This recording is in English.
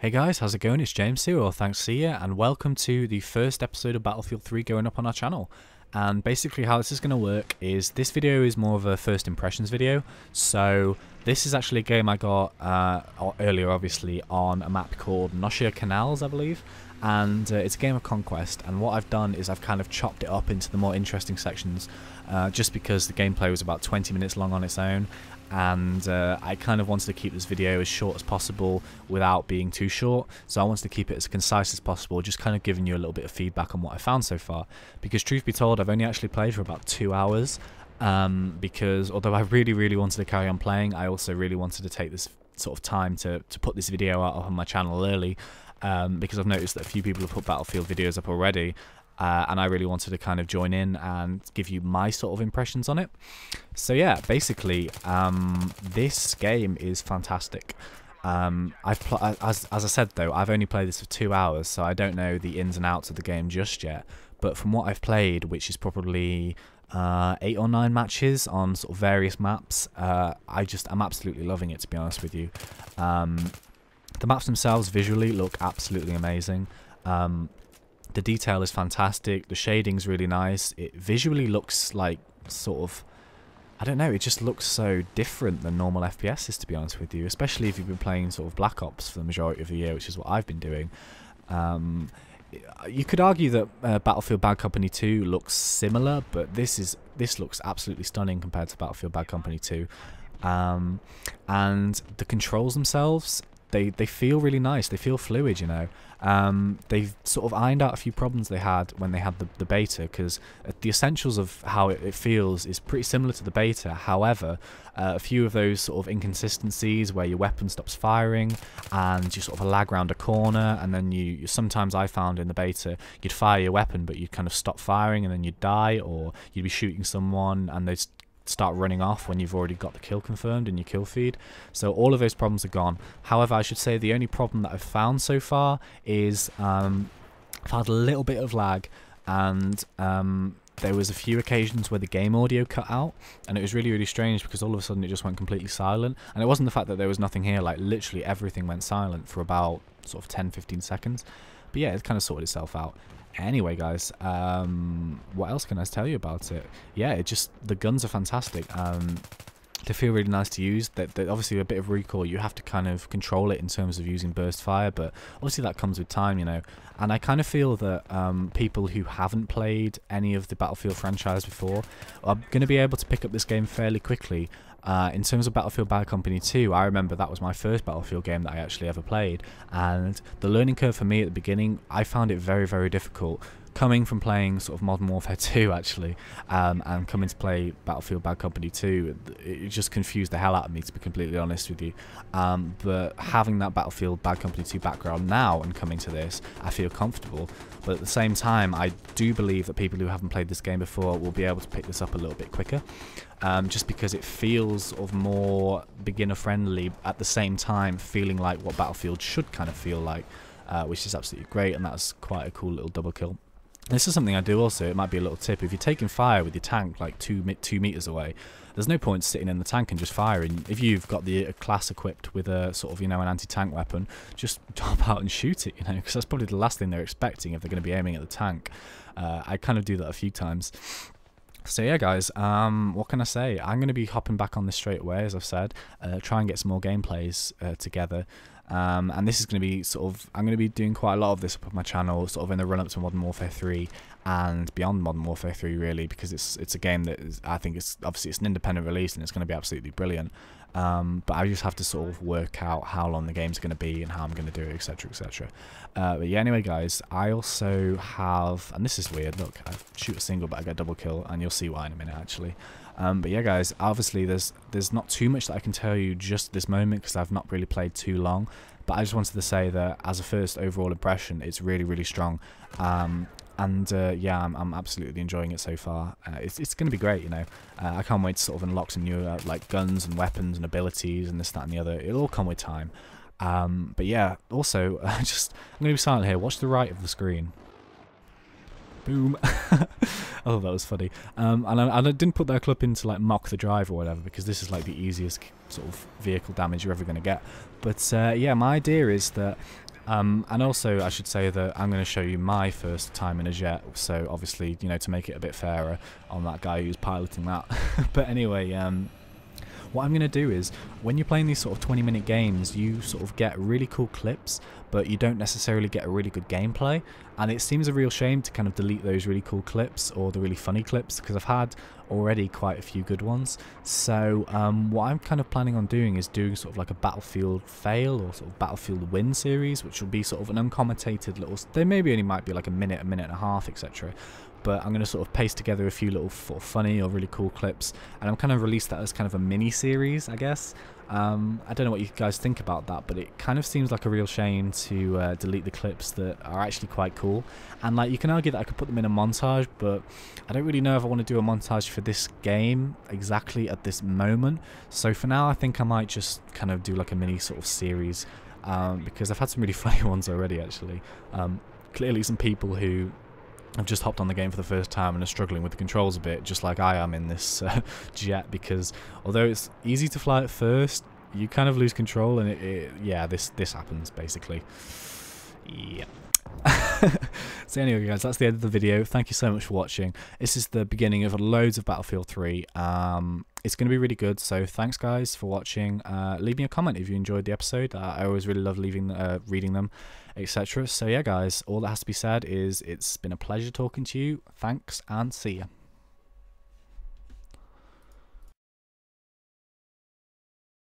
Hey guys, how's it going? It's James here, or ThnxCya, and welcome to the first episode of Battlefield 3 going up on our channel. And basically how this is going to work is this video is more of a first impressions video. So this is actually a game I got earlier, obviously, on a map called ThnxCya Canals, I believe. And it's a game of conquest, and what I've done is I've kind of chopped it up into the more interesting sections just because the gameplay was about 20 minutes long on its own, and I kind of wanted to keep this video as short as possible without being too short, so I wanted to keep it as concise as possible, just kind of giving you a little bit of feedback on what I found so far, because truth be told I've only actually played for about 2 hours, because although I really wanted to carry on playing, I also really wanted to take this sort of time to put this video out on my channel early, because I've noticed that a few people have put Battlefield videos up already, and I really wanted to kind of join in and give you my sort of impressions on it. So yeah, basically, this game is fantastic. As I said though, I've only played this for 2 hours, so I don't know the ins and outs of the game just yet. But from what I've played, which is probably 8 or 9 matches on sort of various maps, I'm absolutely loving it, to be honest with you. The maps themselves visually look absolutely amazing. The detail is fantastic. The shading's really nice. It visually looks like sort of, I don't know, it just looks so different than normal FPSs, to be honest with you, especially if you've been playing sort of Black Ops for the majority of the year, which is what I've been doing. You could argue that Battlefield Bad Company 2 looks similar, but this looks absolutely stunning compared to Battlefield Bad Company 2. And the controls themselves, they feel really nice. They feel fluid, you know. They've sort of ironed out a few problems they had when they had the beta, because the essentials of how it feels is pretty similar to the beta. However, a few of those sort of inconsistencies where your weapon stops firing and you sort of lag around a corner, and then you sometimes, I found in the beta, you'd fire your weapon but you'd kind of stop firing and then you'd die, or you'd be shooting someone and they'd start running off when you've already got the kill confirmed in your kill feed. So all of those problems are gone. However, I should say the only problem that I've found so far is I've had a little bit of lag, and there was a few occasions where the game audio cut out, and it was really strange, because all of a sudden it just went completely silent. And it wasn't the fact that there was nothing here, like literally everything went silent for about sort of 10-15 seconds. But yeah, it kind of sorted itself out. Anyway, guys, what else can I tell you about it? Yeah, the guns are fantastic. They feel really nice to use. They're obviously a bit of recoil. You have to kind of control it in terms of using burst fire, but obviously that comes with time, you know. And I kind of feel that people who haven't played any of the Battlefield franchise before are going to be able to pick up this game fairly quickly. In terms of Battlefield Bad Company 2, I remember that was my first Battlefield game that I actually ever played, and the learning curve for me at the beginning, I found it very difficult. Coming from playing sort of Modern Warfare 2 actually, and coming to play Battlefield Bad Company 2, it just confused the hell out of me, to be completely honest with you. But having that Battlefield Bad Company 2 background now and coming to this, I feel comfortable. But at the same time, I do believe that people who haven't played this game before will be able to pick this up a little bit quicker. Just because it feels sort of more beginner friendly, at the same time feeling like what Battlefield should kind of feel like, which is absolutely great, and that's quite a cool little double kill. This is something I do also, it might be a little tip: if you're taking fire with your tank like 2 meters away, there's no point sitting in the tank and just firing. If you've got the class equipped with a sort of, you know, an anti-tank weapon, just jump out and shoot it, you know, because that's probably the last thing they're expecting if they're going to be aiming at the tank. I kind of do that a few times. So yeah, guys, what can I say? I'm going to be hopping back on this straight away, as I've said, try and get some more gameplays together. And this is going to be sort of, I'm going to be doing quite a lot of this up on my channel, sort of in the run-up to Modern Warfare 3 and beyond Modern Warfare 3, really, because it's a game that is, I think it's obviously it's an independent release and it's going to be absolutely brilliant. But I just have to sort of work out how long the game's going to be and how I'm going to do it, etc, etc. But yeah, anyway, guys, I also have, and this is weird, look, I shoot a single but I get a double kill, and you'll see why in a minute actually. But yeah, guys, obviously there's not too much that I can tell you just at this moment, because I've not really played too long, but I just wanted to say that as a first overall impression, it's really strong. Yeah, I'm absolutely enjoying it so far. It's going to be great, you know. I can't wait to sort of unlock some new like guns and weapons and abilities and this, that and the other. It'll all come with time. But yeah, also, I'm going to be silent here. Watch the right of the screen. Boom. Oh, that was funny. And I didn't put that clip in to like mock the drive or whatever, because this is like the easiest sort of vehicle damage you're ever going to get. But yeah, my idea is that And also, I should say that I'm going to show you my first time in a jet, so obviously, you know, to make it a bit fairer on that guy who's piloting that. But anyway, what I'm going to do is, when you're playing these sort of 20-minute games, you sort of get really cool clips, but you don't necessarily get a really good gameplay, and it seems a real shame to kind of delete those really cool clips, or the really funny clips, because I've had already quite a few good ones. So what I'm kind of planning on doing is doing sort of like a Battlefield fail, or sort of Battlefield win series, which will be sort of an uncommentated little, they maybe only might be like a minute and a half, etc. But I'm going to sort of paste together a few little sort of funny or really cool clips, and I'm kind of release that as kind of a mini series, I guess. I don't know what you guys think about that, but it kind of seems like a real shame to delete the clips that are actually quite cool. And like, you can argue that I could put them in a montage, but I don't really know if I want to do a montage for this game exactly at this moment. So for now, I think I might just kind of do like a mini sort of series, because I've had some really funny ones already, actually. Clearly some people who I've just hopped on the game for the first time and are struggling with the controls a bit, just like I am in this jet, because although it's easy to fly at first, you kind of lose control, and yeah, this happens basically. Yeah. So anyway, guys, that's the end of the video. Thank you so much for watching. This is the beginning of loads of Battlefield 3. It's going to be really good, so thanks guys for watching. Leave me a comment if you enjoyed the episode. I always really love reading them, etc. So yeah guys, all that has to be said is it's been a pleasure talking to you. Thanks, and see ya.